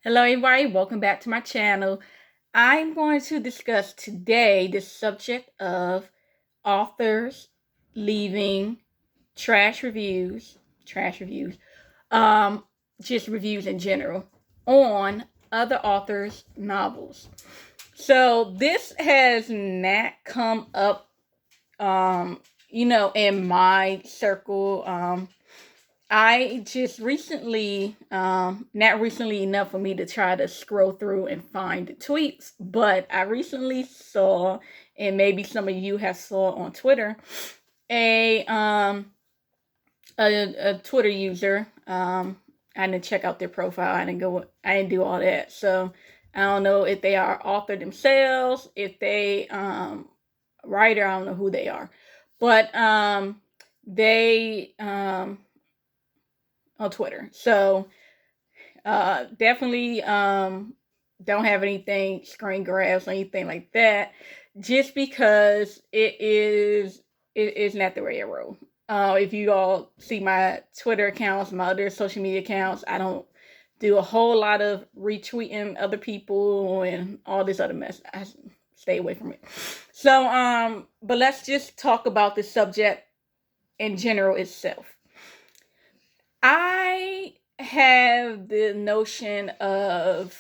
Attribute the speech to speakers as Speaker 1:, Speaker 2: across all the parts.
Speaker 1: Hello, everybody. Welcome back to my channel. I'm going to discuss today the subject of authors leaving trash reviews, um, just reviews in general on other authors' novels. So this has not come up, in my circle. I just recently, not recently enough for me to try to scroll through and find the tweets, but I recently saw, and maybe some of you have saw on Twitter, a um a Twitter user. I didn't check out their profile. I didn't do all that. So I don't know if they are author themselves, if they writer. I don't know who they are, but they on Twitter. So definitely don't have anything screen grabs or anything like that. Just because it is not the way I roll. If you all see my Twitter accounts, my other social media accounts, I don't do a whole lot of retweeting other people and all this other mess. I stay away from it. So but let's just talk about the subject in general itself. I have the notion of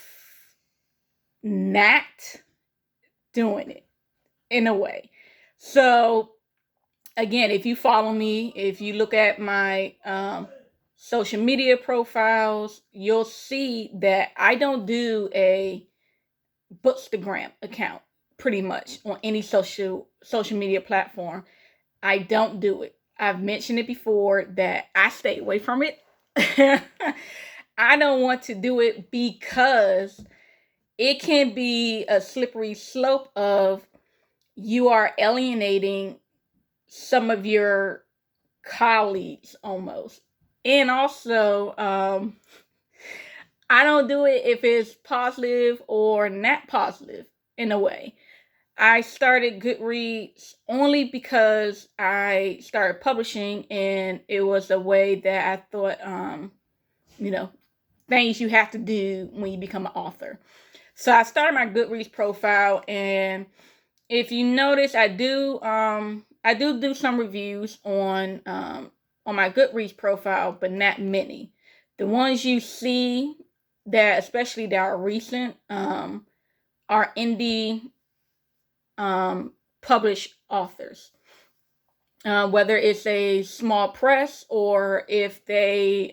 Speaker 1: not doing it in a way. So, again, if you follow me, if you look at my social media profiles, you'll see that I don't do a Bookstagram account pretty much on any social media platform. I don't do it. I've mentioned it before that I stay away from it. I don't want to do it because it can be a slippery slope of you are alienating some of your colleagues almost. And also, I don't do it if it's positive or not positive in a way. I started Goodreads only because I started publishing, and it was a way that I thought, you know, things you have to do when you become an author. So I started my Goodreads profile, and if you notice, I do some reviews on my Goodreads profile, but not many. The ones you see that, especially that are recent, are indie published authors. Whether it's a small press or if they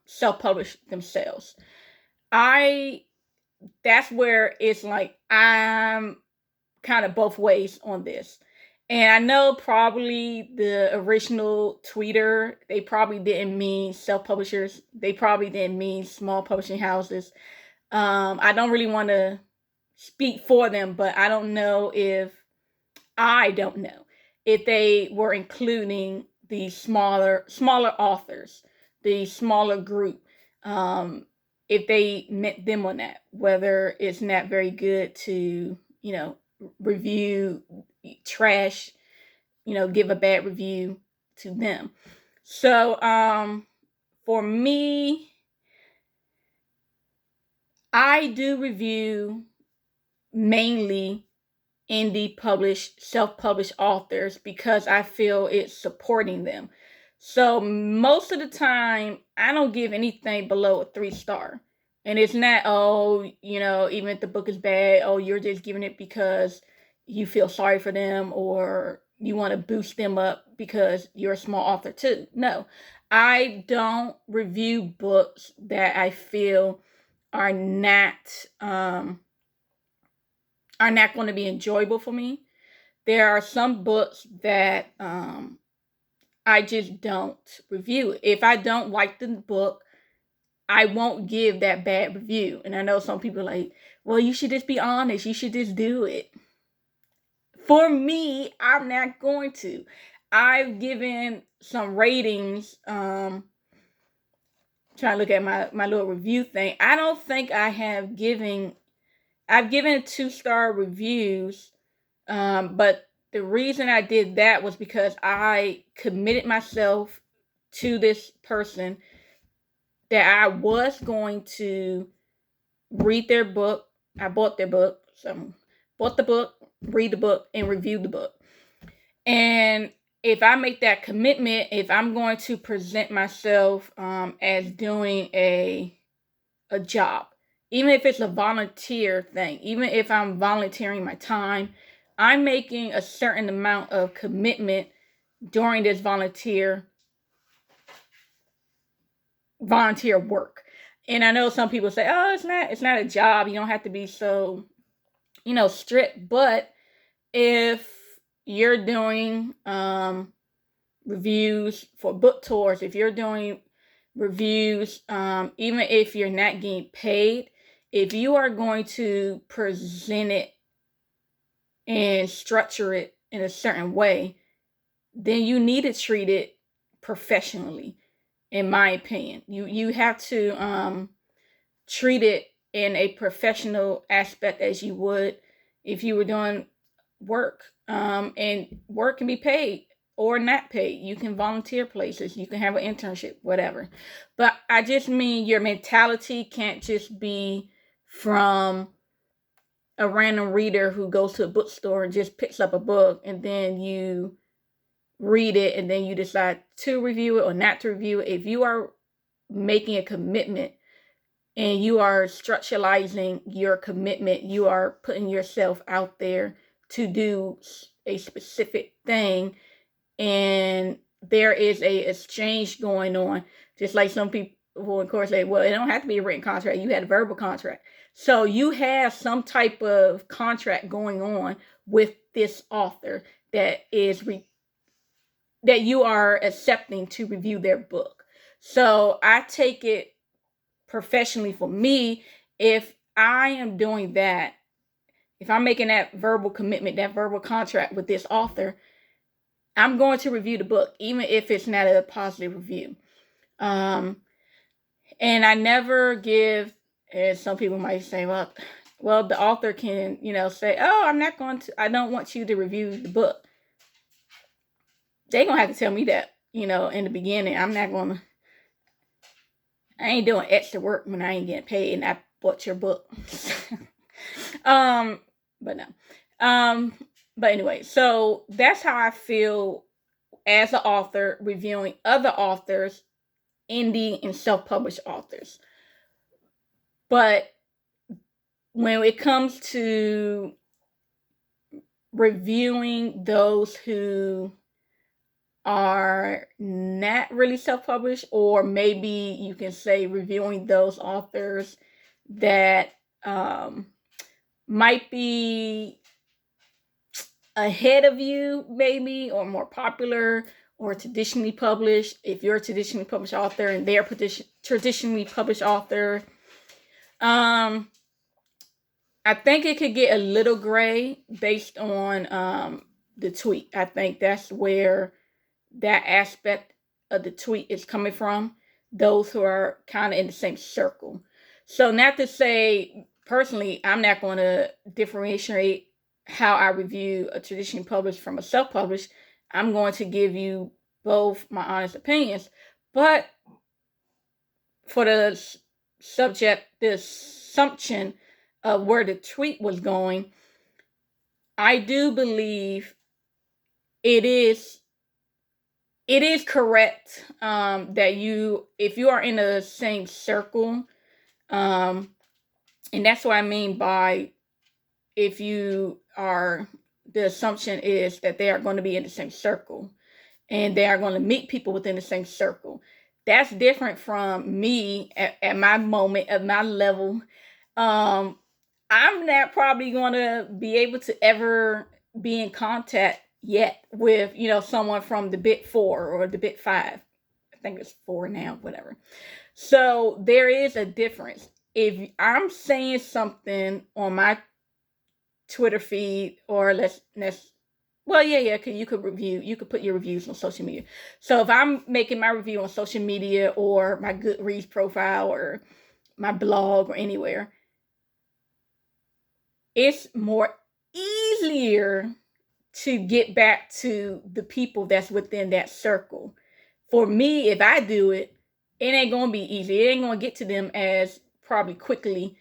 Speaker 1: self-publish themselves. I That's where it's like I'm kind of both ways on this. And I know probably the original tweeter, they probably didn't mean self-publishers. They probably didn't mean small publishing houses. I don't really want to speak for them, but I don't know if they were including the smaller authors, the smaller group, if they meant them or not, whether it's not very good to, review trash, give a bad review to them. So for me, I do review mainly indie published, self-published authors because I feel it's supporting them. So most of the time, I don't give anything below a 3 star. And it's not, oh, even if the book is bad, oh, you're just giving it because you feel sorry for them or you want to boost them up because you're a small author too. No, I don't review books that I feel are not um, are not going to be enjoyable for me. There are some books that I just don't review. If I don't like the book, I won't give that bad review. And I know some people are like, well, you should just be honest. You should just do it. For me, I'm not going to. I've given some ratings. Trying to look at my little review thing. I don't think I've given 2 star reviews. But the reason I did that was because I committed myself to this person that I was going to read their book. I bought their book. So bought the book, read the book, and review the book. And if I make that commitment, if I'm going to present myself as doing a job, even if it's a volunteer thing, even if I'm volunteering my time, I'm making a certain amount of commitment during this volunteer work. And I know some people say, "Oh, it's not a job. You don't have to be so, strict." But if you're doing reviews for book tours, if you're doing reviews, even if you're not getting paid, if you are going to present it and structure it in a certain way, then you need to treat it professionally, in my opinion. You have to treat it in a professional aspect as you would if you were doing work. And work can be paid or not paid. You can volunteer places. You can have an internship, whatever. But I just mean your mentality can't just be from a random reader who goes to a bookstore and just picks up a book and then you read it and then you decide to review it or not to review it. If you are making a commitment and you are structuralizing your commitment, you are putting yourself out there to do a specific thing, and there is a exchange going on. Just like some people will, of course, say, well, it don't have to be a written contract. You had a verbal contract. So you have some type of contract going on with this author that that you are accepting to review their book. So I take it professionally for me. If I am doing that, if I'm making that verbal commitment, that verbal contract with this author, I'm going to review the book, even if it's not a positive review. And I never give, as some people might say, well, the author can, say, oh, I don't want you to review the book. They're going to have to tell me that, in the beginning. I ain't doing extra work when I ain't getting paid and I bought your book. But no. But anyway, so that's how I feel as an author reviewing other authors, indie and self-published authors. But when it comes to reviewing those who are not really self-published, or maybe you can say reviewing those authors that might be ahead of you, maybe, or more popular, or traditionally published. If you're a traditionally published author and they're traditionally published author, I think it could get a little gray based on the tweet. I think that's where that aspect of the tweet is coming from. Those who are kind of in the same circle. So not to say, personally, I'm not going to differentiate how I review a traditionally published from a self-published. I'm going to give you both my honest opinions. But for the subject, the assumption of where the tweet was going, I do believe it is correct that if you are in the same circle, and that's what I mean by if you are, the assumption is that they are going to be in the same circle and they are going to meet people within the same circle. That's different from me at my moment, at my level. I'm not probably going to be able to ever be in contact yet with, someone from the Big Four or the Big Five. I think it's 4 now, whatever. So there is a difference. If I'm saying something on my Twitter feed, or cause you could put your reviews on social media. So if I'm making my review on social media or my Goodreads profile or my blog or anywhere, it's more easier to get back to the people that's within that circle. For me, if I do it, it ain't going to be easy. It ain't going to get to them as probably quickly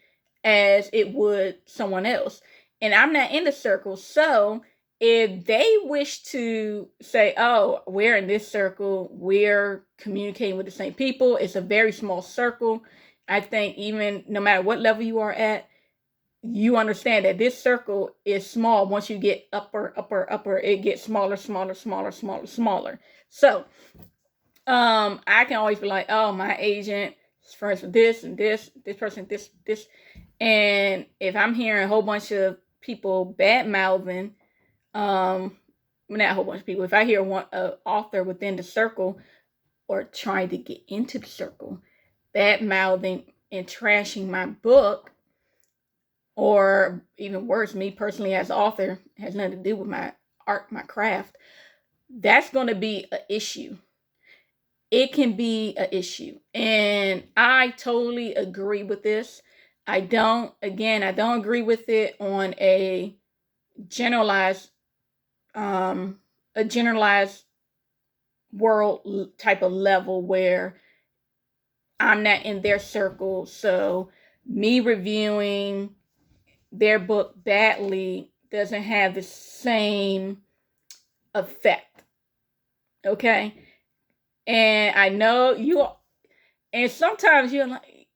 Speaker 1: as it would someone else. And I'm not in the circle. So if they wish to say, oh, we're in this circle, we're communicating with the same people, it's a very small circle. I think even no matter what level you are at, you understand that this circle is small. Once you get upper, it gets smaller. So I can always be like, oh, my agent is friends with this and this person, this. And if I'm hearing a whole bunch of people bad mouthing, not a whole bunch of people, if I hear one author within the circle or trying to get into the circle bad mouthing and trashing my book, or even worse, me personally as an author, has nothing to do with my art, my craft, that's going to be an issue. It can be an issue. And I totally agree with this. I don't agree with it on a generalized world type of level where I'm not in their circle. So me reviewing their book badly doesn't have the same effect. Okay? And I know you, and sometimes you're like,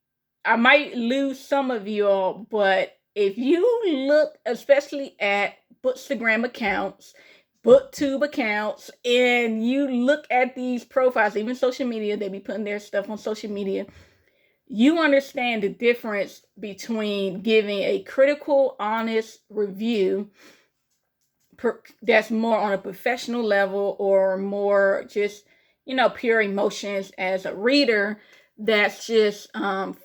Speaker 1: I might lose some of you all, but if you look especially at Bookstagram accounts, BookTube accounts, and you look at these profiles, even social media, they be putting their stuff on social media, you understand the difference between giving a critical, honest review that's more on a professional level or more just, pure emotions as a reader that's just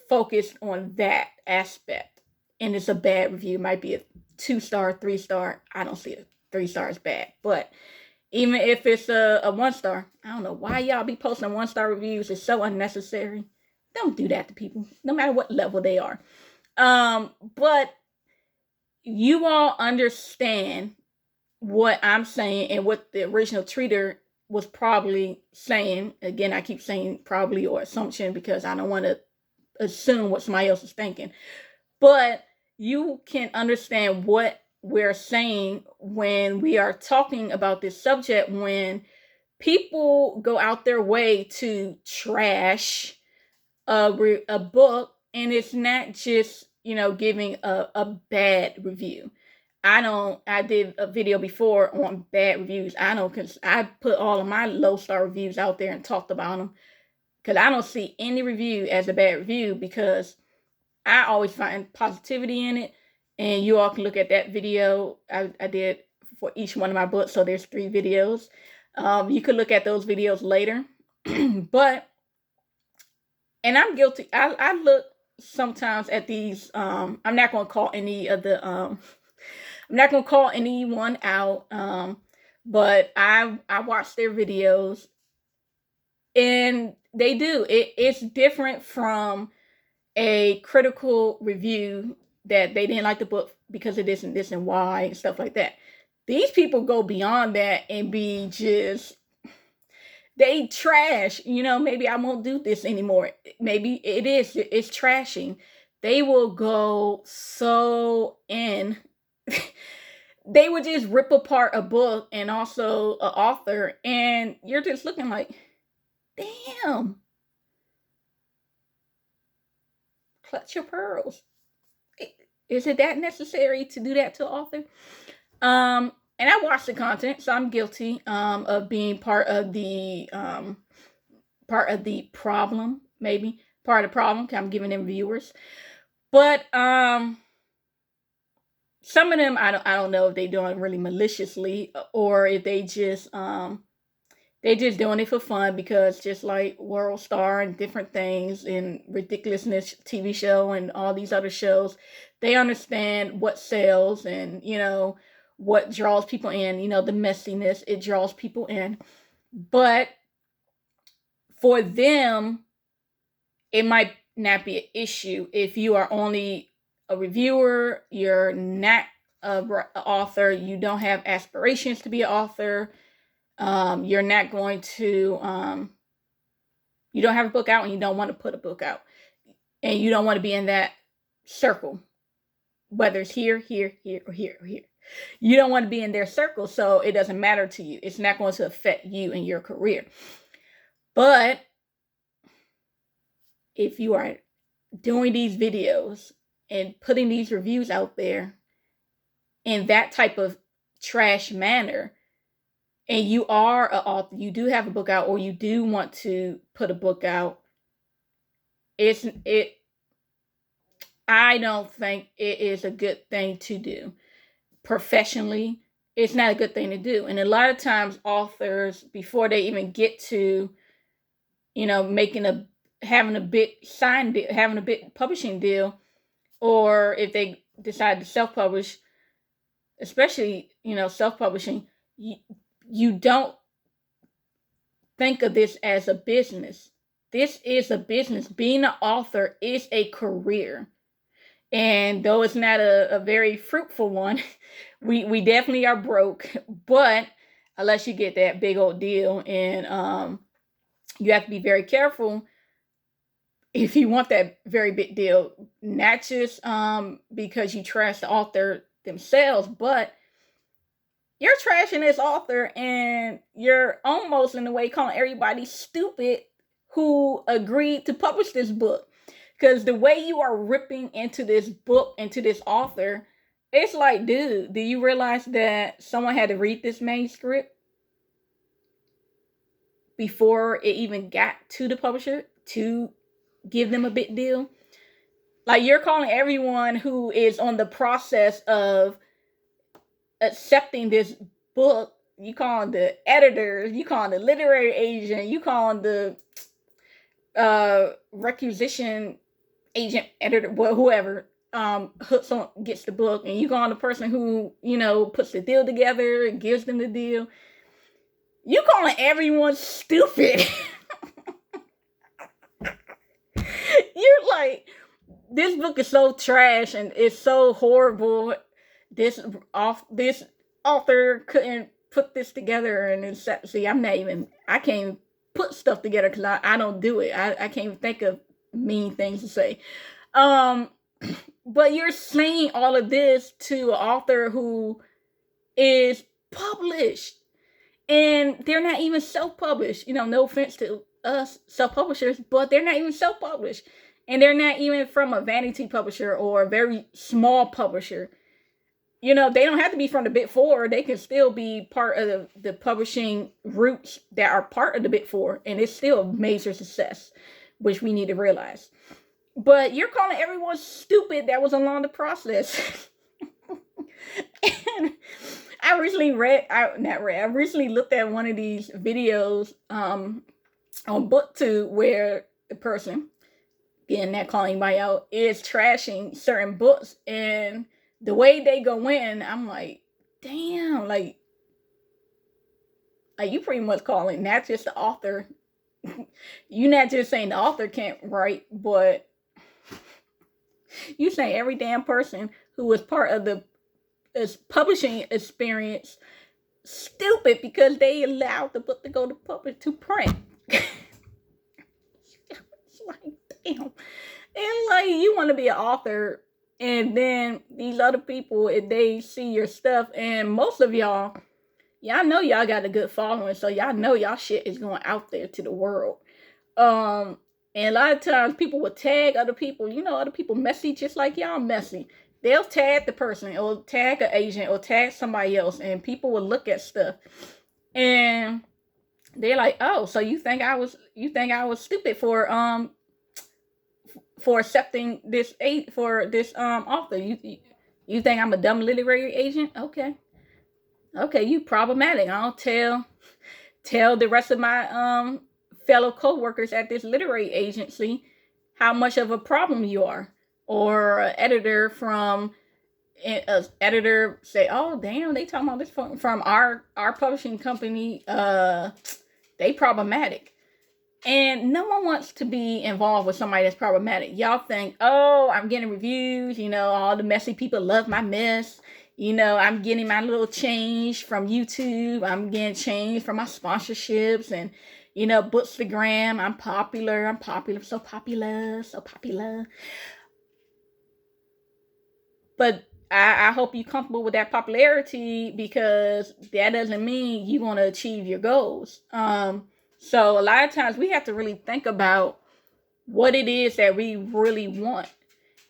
Speaker 1: focused on that aspect. And it's a bad review. It might be a 2-star, 3-star. I don't see a 3-star as bad. But even if it's a 1-star, I don't know why y'all be posting 1-star reviews. It's so unnecessary. Don't do that to people, no matter what level they are. But you all understand what I'm saying and what the original treater was probably saying. Again, I keep saying probably or assumption because I don't want to assume what somebody else is thinking. But you can understand what we're saying when we are talking about this subject, when people go out their way to trash a book, and it's not just, giving a bad review. I did a video before on bad reviews. Because I put all of my low star reviews out there and talked about them. Because I don't see any review as a bad review, because I always find positivity in it. And you all can look at that video I did for each one of my books. So there's 3 videos. You could look at those videos later. But, and I'm guilty. I look sometimes at these. I'm not going to call any of the. I'm not going to call anyone out. But I watch their videos, and they do. It's different from a critical review that they didn't like the book because of this and this and why and stuff like that. These people go beyond that and be just, they trash, maybe I won't do this anymore. Maybe it's trashing. They will go so in. They would just rip apart a book and also an author, and you're just looking like, damn. Clutch your pearls. Is it that necessary to do that to an author? And I watch the content, so I'm guilty of being part of the problem, maybe part of the problem, because I'm giving them viewers. But some of them I don't know if they're doing really maliciously, or if they just they're just doing it for fun, because just like World Star and different things and Ridiculousness TV show and all these other shows, they understand what sells and, what draws people in, the messiness, it draws people in. But for them, it might not be an issue if you are only a reviewer, you're not an author, you don't have aspirations to be an author. You're not going to, you don't have a book out and you don't want to put a book out, and you don't want to be in that circle. whether it's here, here, here, or here, or here. You don't want to be in their circle, so it doesn't matter to you. It's not going to affect you and your career. But if you are doing these videos and putting these reviews out there in that type of trash manner, and you are an author, you do have a book out, or you do want to put a book out, I don't think it is a good thing to do. Professionally, it's not a good thing to do. And a lot of times authors, before they even get to, having a big publishing deal, or if they decide to self-publish, especially, self-publishing, you don't think of this as a business. This is a business. Being an author is a career. And though it's not a very fruitful one, we definitely are broke. But unless you get that big old deal, and you have to be very careful if you want that very big deal, not just because you trash the author themselves, but you're trashing this author, and you're almost in a way calling everybody stupid who agreed to publish this book. Because the way you are ripping into this book, into this author, it's like, dude, do you realize that someone had to read this manuscript before it even got to the publisher to give them a big deal? Like, you're calling everyone who is on the process of accepting this book, you call them the editors, you call them the literary agent, you call them the requisition agent, editor, well, whoever hooks on, gets the book, and you call on the person who, puts the deal together and gives them the deal. You calling everyone stupid. You're like, this book is so trash and it's so horrible. This author couldn't put this together, and it's, see, I can't even put stuff together because I don't do it. I can't even think of mean things to say. But you're saying all of this to an author who is published, and they're not even self-published. No offense to us self-publishers, but they're not even self-published, and they're not even from a vanity publisher or a very small publisher. They don't have to be from the Big Four. They can still be part of the publishing routes that are part of the Big Four, and it's still a major success, which we need to realize. But you're calling everyone stupid that was along the process. And I recently looked at one of these videos on BookTube where the person, again, not calling anybody out, is trashing certain books, and the way they go in, I'm like, damn, like you pretty much calling not just the author. You're not just saying the author can't write, but you saying every damn person who was part of the publishing experience stupid because they allowed the book to go to print. It's like, damn. And like, you want to be an author, and then these other people, if they see your stuff, and most of y'all know y'all got a good following, so y'all know y'all shit is going out there to the world. And a lot of times people will tag other people. Other people messy just like y'all messy. They'll tag the person, or tag an agent, or tag somebody else, and people will look at stuff, and they're like, "Oh, so you think I was stupid for accepting this author? You think I'm a dumb literary agent? Okay, you problematic. I'll tell the rest of my fellow co-workers at this literary agency how much of a problem you are." Or an editor say, "Oh, damn, they talking about this from our publishing company. They problematic." And no one wants to be involved with somebody that's problematic. Y'all think, "Oh, I'm getting reviews. All the messy people love my mess. I'm getting my little change from YouTube. I'm getting change from my sponsorships and, Bookstagram. I'm popular, so popular." But I hope you're comfortable with that popularity, because that doesn't mean you're going to achieve your goals. So a lot of times we have to really think about what it is that we really want,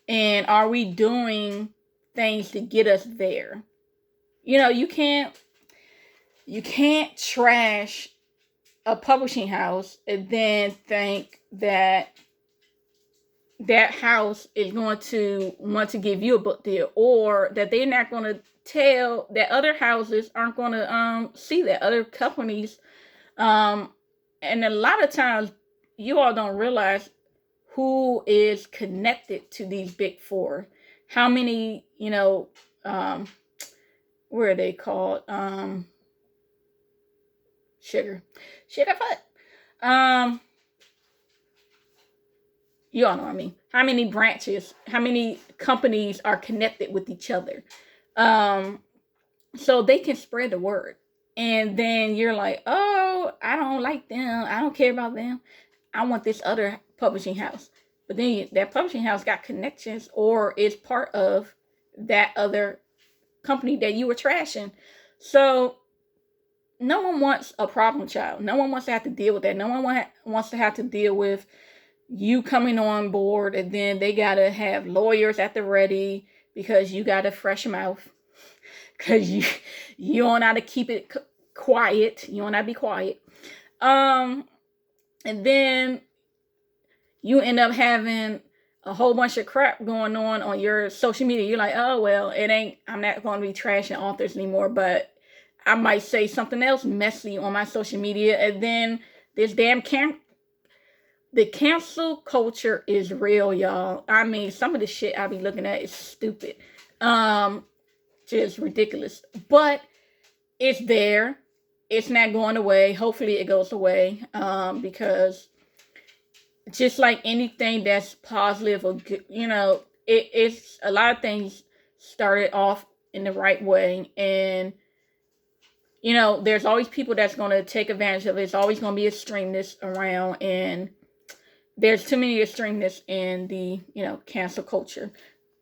Speaker 1: and are we doing things to get us there. You can't trash a publishing house and then think that that house is going to want to give you a book deal, or that they're not going to tell that other houses aren't going to see that other companies. um and a lot of times you all don't realize who is connected to these big four. How many, um what are they called? Sugar foot. um you all know what I mean. How many branches, how many companies are connected with each other? Um, so they can spread the word. And then you're like, oh, I don't like them. I don't care about them. I want this other publishing house. But then that publishing house got connections or is part of that other company that you were trashing. So no one wants a problem child. No one wants to have to deal with that. No one wants to have to deal with you coming on board, and then they gotta have lawyers at the ready because you got a fresh mouth, because you don't know how to keep it quiet. You don't know how to be quiet. And then you end up having a whole bunch of crap going on your social media. You're like, oh well, it ain't. I'm not going to be trashing authors anymore, but I might say something else messy on my social media, and then this damn the cancel culture is real, y'all. I mean, some of the shit I be looking at is stupid. Just ridiculous. But it's there. It's not going away. Hopefully it goes away. Because just like anything that's positive or good, it's a lot of things started off in the right way. And there's always people that's going to take advantage of it. It's always going to be extremists around, and there's too many extremists in the cancel culture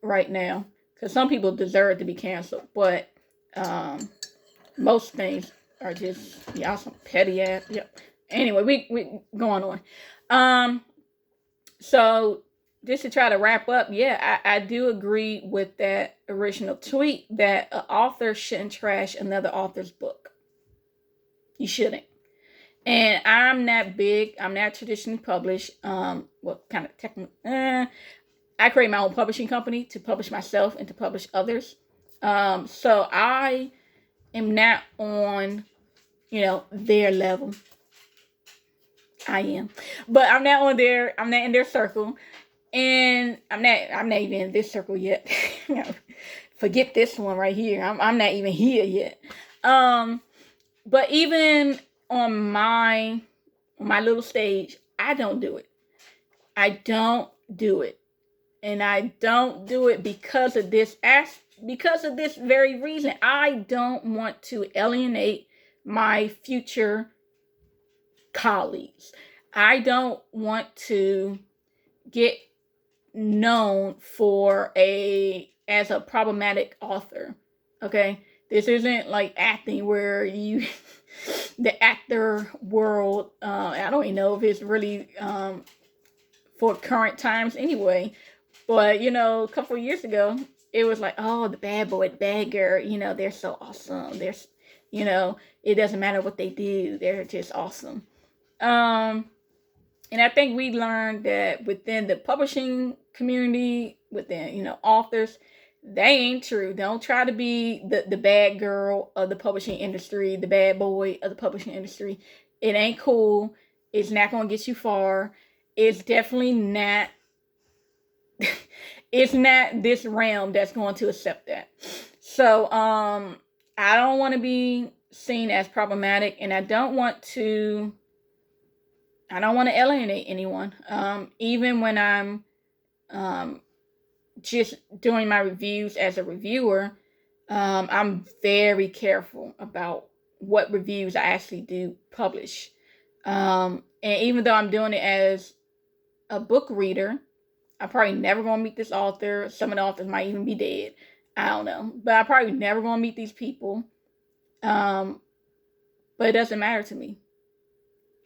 Speaker 1: right now, because some people deserve to be canceled, but most things are just y'all some petty ass. Yep. Anyway, we going on. So just to try to wrap up, yeah, I do agree with that original tweet that an author shouldn't trash another author's book. You shouldn't. And I'm not big. I'm not traditionally published. What kind of technical? I create my own publishing company to publish myself and to publish others. So I am not on, their level. I am, but I'm not on their. I'm not in their circle, and I'm not even in this circle yet. Forget this one right here. I'm not even here yet. But even on my little stage, I don't do it. I don't do it. And I don't do it because of this very reason. I don't want to alienate my future colleagues. I don't want to get known as a problematic author. Okay? This isn't like acting where the actor world, I don't even know if it's really for current times anyway. But, a couple of years ago, it was like, oh, the bad boy, the bad girl, they're so awesome. It doesn't matter what they do. They're just awesome. And I think we learned that within the publishing community, within, authors, they ain't true. Don't try to be the bad girl of the publishing industry, the bad boy of the publishing industry. It ain't cool. It's not going to get you far. It's definitely not, it's not this realm that's going to accept that. So, I don't want to be seen as problematic, and I don't want to alienate anyone. Even when I'm just doing my reviews as a reviewer, I'm very careful about what reviews I actually do publish. And even though I'm doing it as a book reader, I'm probably never going to meet this author. Some of the authors might even be dead. I don't know. But I probably never gonna meet these people. But it doesn't matter to me.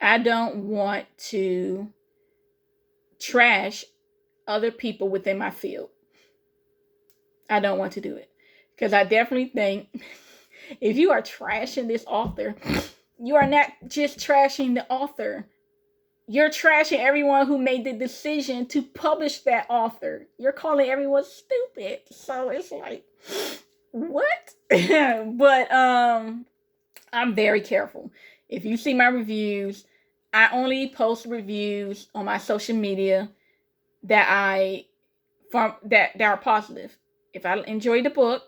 Speaker 1: I don't want to trash other people within my field. I don't want to do it. Because I definitely think if you are trashing this author, you are not just trashing the author. You're trashing everyone who made the decision to publish that author. You're calling everyone stupid. So it's like, what? But I'm very careful. If you see my reviews, I only post reviews on my social media that are positive. If I enjoy the book,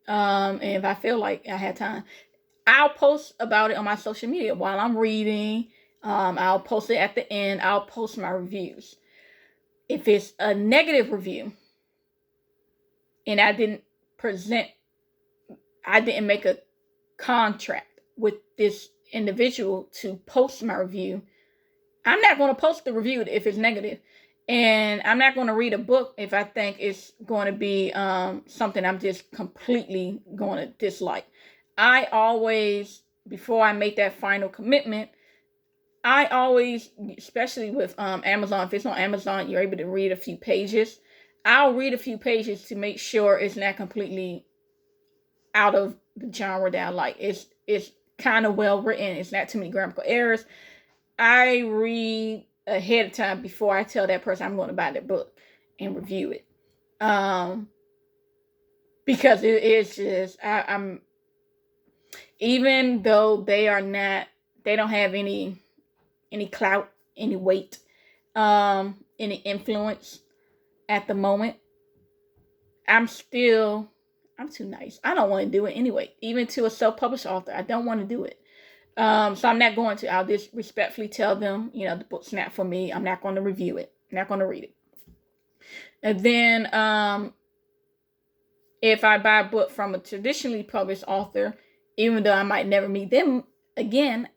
Speaker 1: and if I feel like I had time, I'll post about it on my social media while I'm reading. I'll post it at the end. I'll post my reviews. If it's a negative review and I didn't make a contract with this individual to post my review, I'm not going to post the review if it's negative. And I'm not going to read a book if I think it's going to be something I'm just completely going to dislike. I always, before I make that final commitment, I always, especially with Amazon, if it's on Amazon, you're able to read a few pages. I'll read a few pages to make sure it's not completely out of the genre that I like. It's kind of well written. It's not too many grammatical errors. I read ahead of time before I tell that person I'm going to buy their book and review it. Because it is just, I'm even though they don't have any clout, any weight, any influence at the moment, I'm too nice. I don't want to do it anyway. Even to a self-published author, I don't want to do it. So I'm not going to. I'll just respectfully tell them, the book's not for me. I'm not going to review it. I'm not going to read it. And then if I buy a book from a traditionally published author, even though I might never meet them again,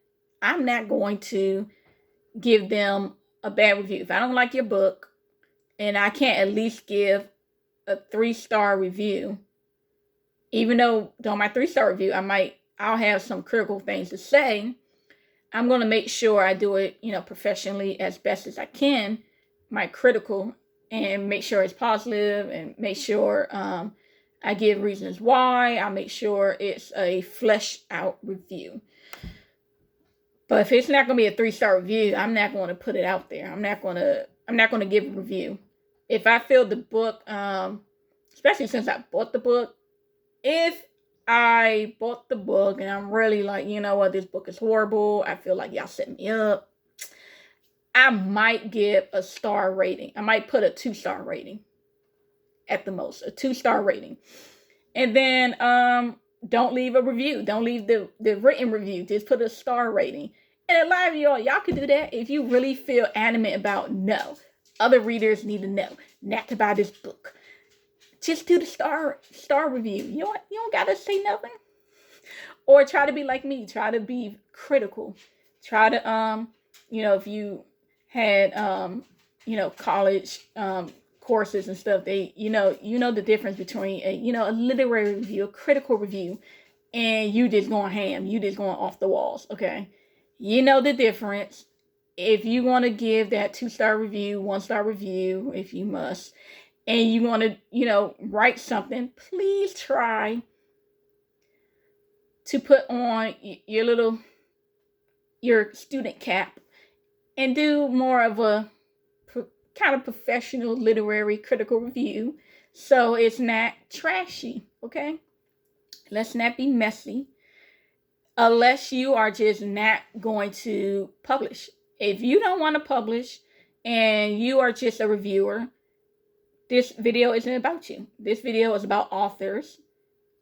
Speaker 1: I'm not going to give them a bad review. If I don't like your book and I can't at least give a 3-star review, even though on my 3-star review, I'll have some critical things to say, I'm going to make sure I do it, professionally as best as I can, my critical, and make sure it's positive and make sure I give reasons why. I'll make sure it's a fleshed out review. But if it's not going to be a 3-star review, I'm not going to put it out there. I'm not going to give a review. If I feel the book, especially since I bought the book, if I bought the book and I'm really like, this book is horrible, I feel like y'all set me up, I might give a star rating. I might put a 2-star rating at the most, a 2-star rating. And then don't leave a review. Don't leave the written review. Just put a star rating. And a lot of y'all can do that if you really feel adamant about no. Other readers need to know not to buy this book. Just do the star review. You don't gotta say nothing. Or try to be like me. Try to be critical. Try to if you had college courses and stuff, they the difference between a literary review, a critical review, and you just going ham. You just going off the walls. Okay, you know the difference. If you want to give that 2-star review, 1-star review, if you must, and you want to, write something, please try to put on your student cap and do more of a kind of professional literary critical review so it's not trashy, okay? Let's not be messy unless you are just not going to publish. If you don't want to publish and you are just a reviewer, this video isn't about you. This video is about authors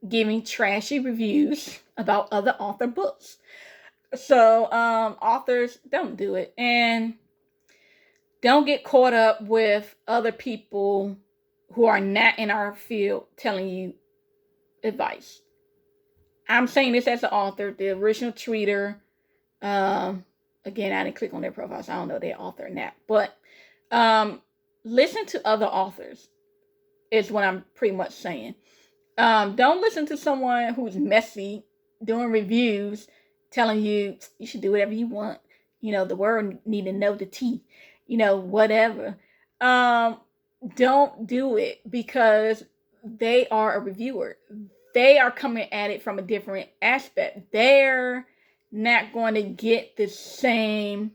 Speaker 1: giving trashy reviews about other author books. So authors, don't do it. And don't get caught up with other people who are not in our field telling you advice. I'm saying this as an author. The original tweeter, again, I didn't click on their profile, so I don't know their author or not. But listen to other authors is what I'm pretty much saying. Don't listen to someone who's messy doing reviews telling you you should do whatever you want. The world need to know the tea. Whatever. Um, don't do it because they are a reviewer. They are coming at it from a different aspect. They're not going to get the same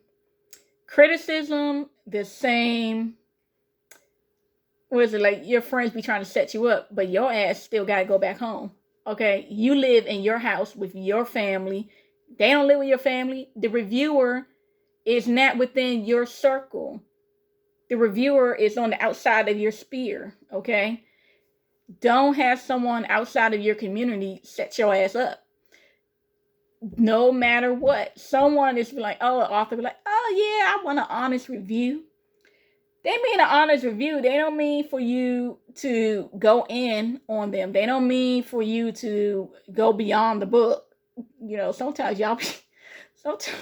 Speaker 1: criticism, the same, what is it, like your friends be trying to set you up, but your ass still got to go back home. Okay, you live in your house with your family. They don't live with your family. The reviewer is not within your circle. The reviewer is on the outside of your sphere. Okay, don't have someone outside of your community set your ass up. No matter what, someone is like, oh, an author be like, oh yeah, I want an honest review. They mean an honest review. They don't mean for you to go in on them. They don't mean for you to go beyond the book. Sometimes y'all be, sometimes,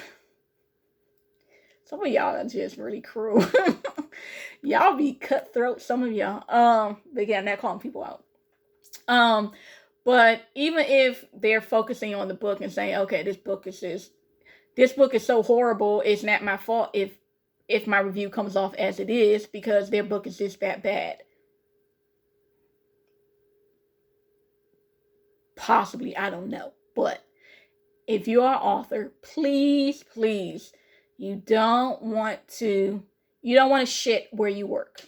Speaker 1: some of y'all are just really cruel. Y'all be cutthroat, some of y'all. Again, not calling people out. But even if they're focusing on the book and saying, okay, this book is so horrible, it's not my fault if my review comes off as it is, because their book is just that bad. Possibly, I don't know. But if you are an author, please, you don't want to shit where you work.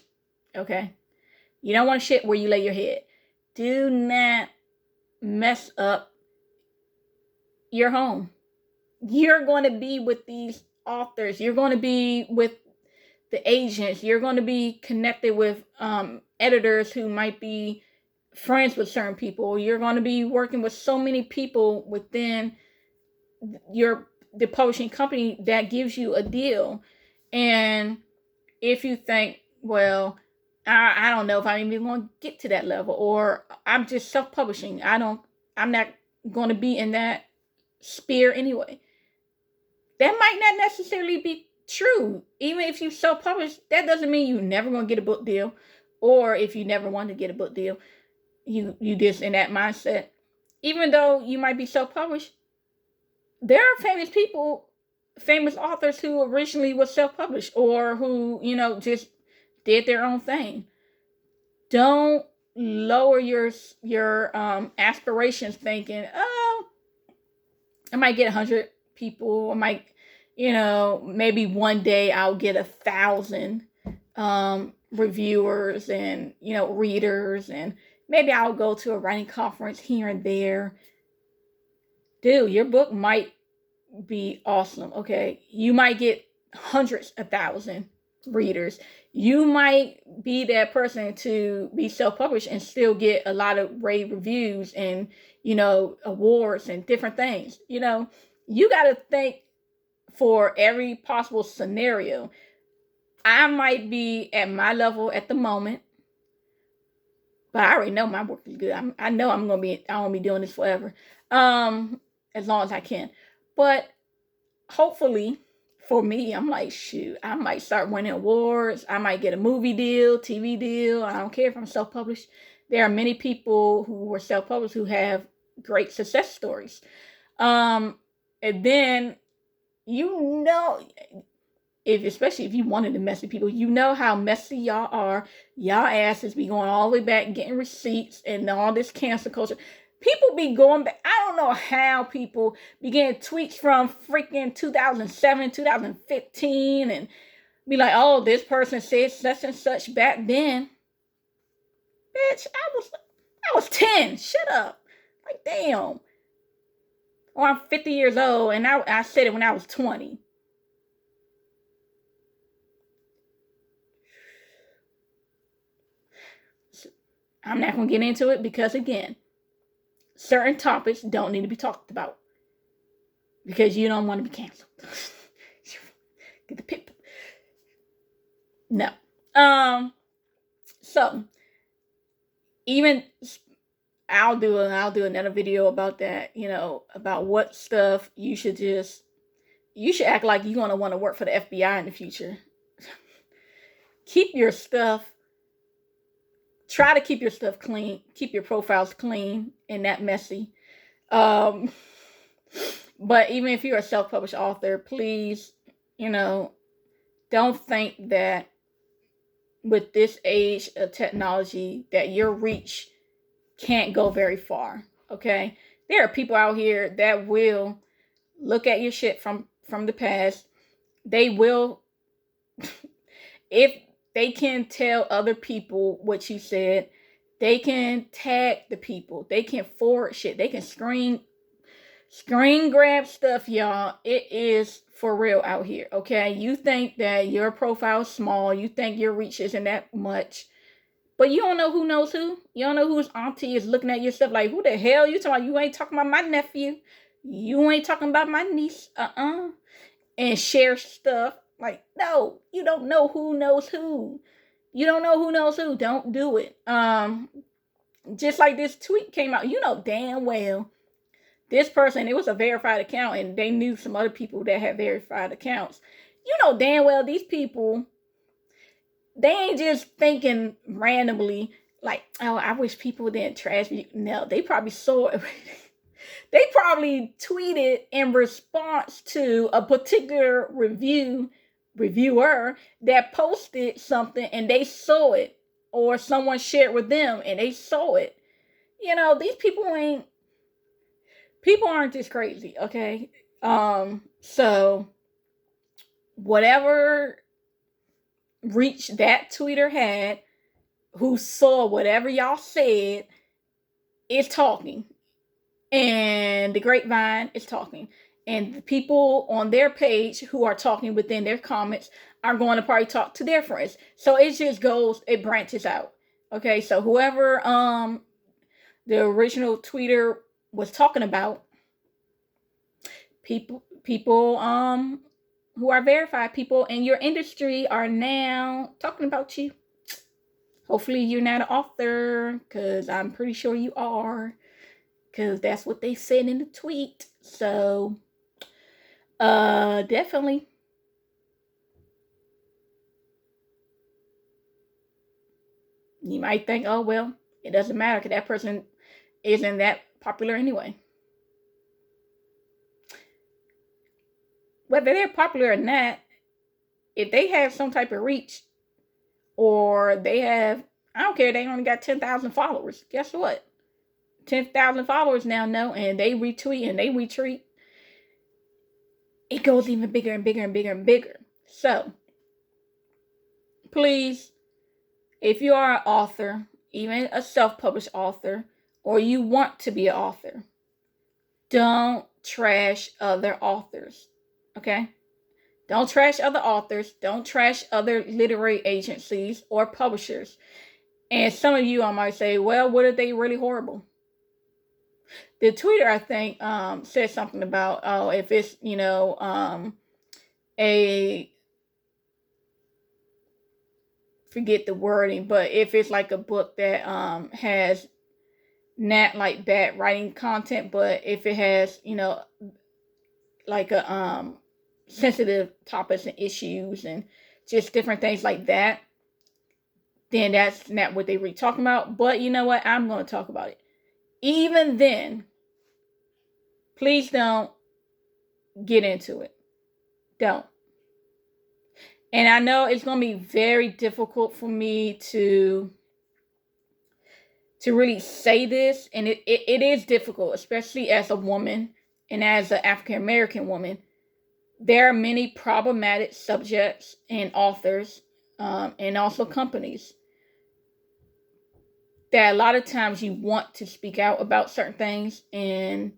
Speaker 1: Okay? You don't want to shit where you lay your head. Do not mess up your home. You're going to be with these authors. You're going to be with the agents. You're going to be connected with editors who might be friends with certain people. You're going to be working with so many people within the publishing company that gives you a deal. And if you think, well, I don't know if I'm even going to get to that level, or I'm just self-publishing, I'm not going to be in that sphere anyway. That might not necessarily be true. Even if you self-publish, that doesn't mean you're never going to get a book deal. Or if you never want to get a book deal, you just in that mindset. Even though you might be self-published, there are famous authors who originally was self-published, or who, just did their own thing. Don't lower your aspirations thinking, oh, I might get 100 people. I might, maybe one day I'll get 1,000 reviewers and, readers, and maybe I'll go to a writing conference here and there. Dude, your book might be awesome. Okay, you might get hundreds of thousands readers. You might be that person to be self-published and still get a lot of rave reviews and, awards and different things. You got to think for every possible scenario. I might be at my level at the moment, but I already know my work is good. I know I won't be doing this forever, as long as I can. But hopefully, for me, I'm like, shoot, I might start winning awards. I might get a movie deal, TV deal. I don't care if I'm self-published. There are many people who were self-published who have great success stories. And then, especially if you wanted to messy people, how messy y'all are. Y'all asses be going all the way back, getting receipts and all this cancel culture. People be going back. I don't know how people be getting tweets from freaking 2007, 2015, and be like, oh, this person said such and such back then. Bitch, I was 10. Shut up. Like, damn. Or I'm 50 years old, and I said it when I was 20. I'm not going to get into it because, again, certain topics don't need to be talked about because you don't want to be canceled. Get the pip. No. So even I'll do another video about that, about what stuff you should act like you're going to want to work for the FBI in the future. Keep your stuff try to keep your stuff clean, keep your profiles clean and not messy. Um, but even if you're a self-published author, please, don't think that with this age of technology that your reach can't go very far. Okay, there are people out here that will look at your shit from the past. They will, if they can tell other people what you said, they can tag the people, they can forward shit, they can screen grab stuff, y'all. It is for real out here. Okay, you think that your profile is small, you think your reach isn't that much, but you don't know who knows who. You don't know whose auntie is looking at your stuff like, who the hell you talking about? You ain't talking about my nephew. You ain't talking about my niece. And share stuff. Like, no, you don't know who knows who. You don't know who knows who. Don't do it. Just like this tweet came out, you know damn well this person, it was a verified account, and they knew some other people that had verified accounts. You know damn well these people, they ain't just thinking randomly like, oh, I wish people didn't trash me. No, they probably saw it. They probably tweeted in response to a particular reviewer that posted something, and they saw it, or someone shared with them and they saw it. These people aren't this crazy, okay? So whatever reach that tweeter had, who saw whatever y'all said, is talking. And the grapevine is talking. And the people on their page who are talking within their comments are going to probably talk to their friends. So it just goes, it branches out. Okay, so whoever the original tweeter was talking about, people who are verified, people in your industry are now talking about you. Hopefully you're not an author, because I'm pretty sure you are, because that's what they said in the tweet. So definitely. You might think, oh well, it doesn't matter because that person isn't that popular anyway. Whether they're popular or not, if they have some type of reach, or they have, I don't care, they only got 10,000 followers. Guess what? 10,000 followers now know, and they retweet and they retweet. It goes even bigger and bigger and bigger and bigger. So, please, if you are an author, even a self-published author, or you want to be an author, don't trash other authors. Okay? Don't trash other authors. Don't trash other literary agencies or publishers. And some of you, I might say, well, what if they really horrible? The tweeter, I think, said something about, oh, if it's, a, forget the wording, but if it's like a book that has not like bad writing content, but if it has, like a sensitive topics and issues and just different things like that, then that's not what they were talking about. But you know what? I'm going to talk about it. Even then, please don't get into it. Don't. And I know it's going to be very difficult for me to really say this. And it is difficult, especially as a woman and as an African American woman. There are many problematic subjects and authors, and also companies, that a lot of times you want to speak out about certain things, and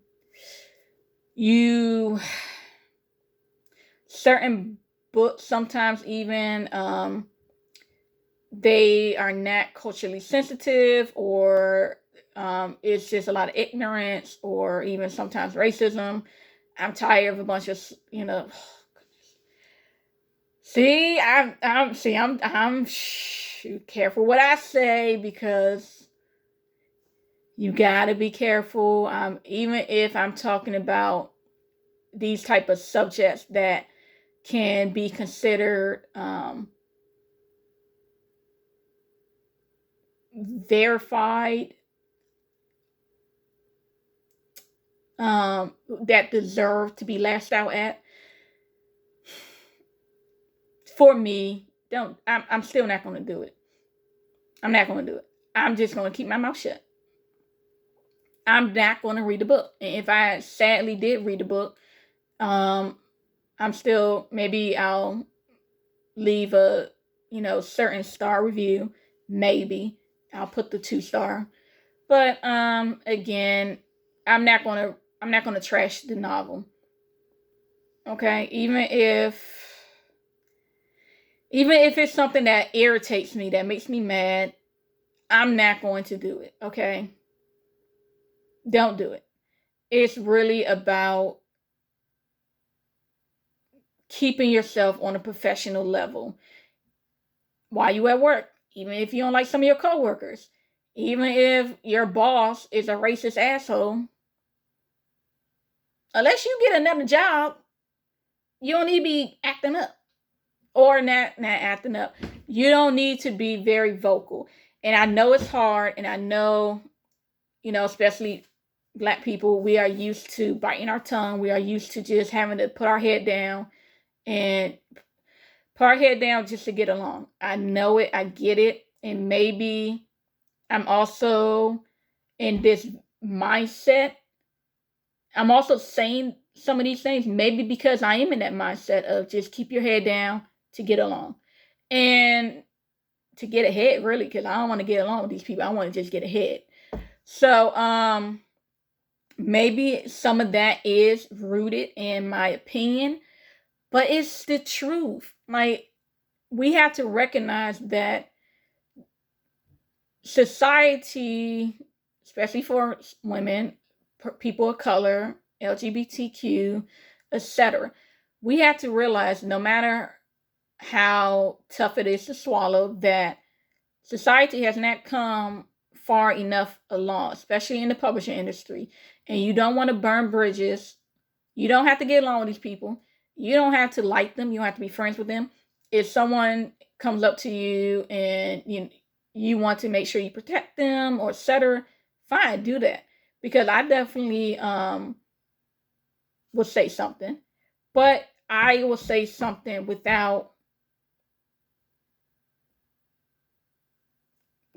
Speaker 1: certain books sometimes even, they are not culturally sensitive, or it's just a lot of ignorance, or even sometimes racism. I'm tired of a bunch of, see, I'm careful what I say, because you gotta be careful. Even if I'm talking about these type of subjects that can be considered verified that deserve to be lashed out at, for me, don't. I'm still not going to do it. I'm not going to do it. I'm just going to keep my mouth shut. I'm not going to read the book. And if I sadly did read the book, I'm still, maybe I'll leave a, certain star review. Maybe I'll put the 2-star. But again, I'm not gonna trash the novel. Okay, even if it's something that irritates me, that makes me mad, I'm not going to do it. Okay, don't do it. It's really about keeping yourself on a professional level while you at work, even if you don't like some of your coworkers, even if your boss is a racist asshole. Unless you get another job, you don't need to be acting up, or not acting up. You don't need to be very vocal. And I know it's hard, and I know, especially Black people, we are used to biting our tongue. We are used to just having to put our head down and put our head down just to get along. I know it. I get it. And maybe I'm also in this mindset. I'm also saying some of these things maybe because I am in that mindset of just keep your head down to get along and to get ahead, really, because I don't want to get along with these people. I want to just get ahead. So maybe some of that is rooted in my opinion, but it's the truth. Like, we have to recognize that society, especially for women, people of color, LGBTQ, etc., we have to realize, no matter how tough it is to swallow, that society has not come far enough along, especially in the publishing industry. And you don't want to burn bridges. You don't have to get along with these people. You don't have to like them. You don't have to be friends with them. If someone comes up to you and you want to make sure you protect them, or etc., fine, do that. Because I definitely will say something. But I will say something without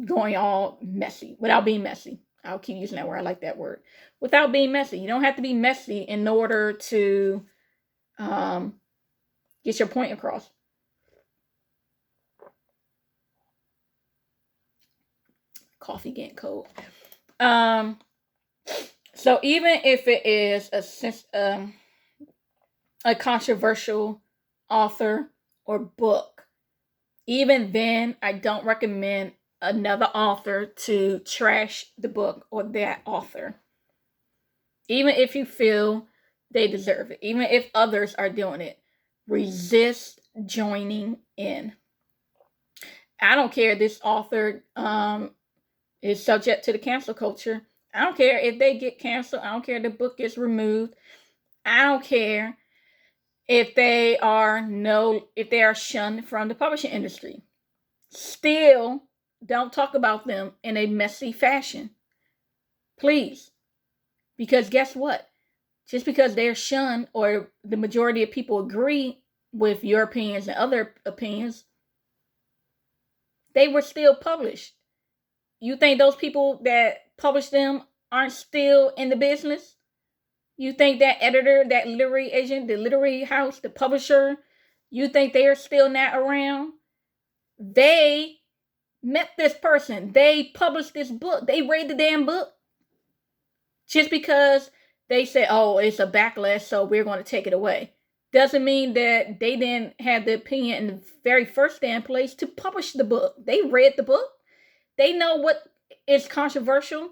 Speaker 1: going all messy, without being messy. I'll keep using that word. I like that word. Without being messy. You don't have to be messy in order to get your point across. Coffee getting cold. So even if it is a controversial author or book, even then, I don't recommend another author to trash the book or that author. Even if you feel they deserve it, even if others are doing it, resist joining in. I don't care if this author is subject to the cancel culture. I don't care if they get canceled. I don't care if the book gets removed. I don't care if they are shunned from the publishing industry. Still, don't talk about them in a messy fashion. Please. Because guess what? Just because they're shunned, or the majority of people agree with your opinions and other opinions, they were still published. You think those people that published them aren't still in the business? You think that editor, that literary agent, the literary house, the publisher, you think they are still not around? They met this person. They published this book. They read the damn book. Just because they say, oh, it's a backlash, so we're going to take it away, doesn't mean that they didn't have the opinion in the very first damn place to publish the book. They read the book. They know what is controversial.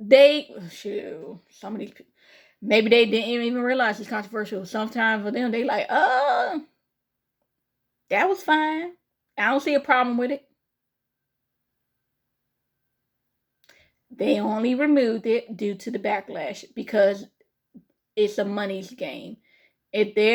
Speaker 1: Some of these people, maybe they didn't even realize it's controversial. Sometimes for them, they like, that was fine. I don't see a problem with it. They only removed it due to the backlash because it's a money's game. If they're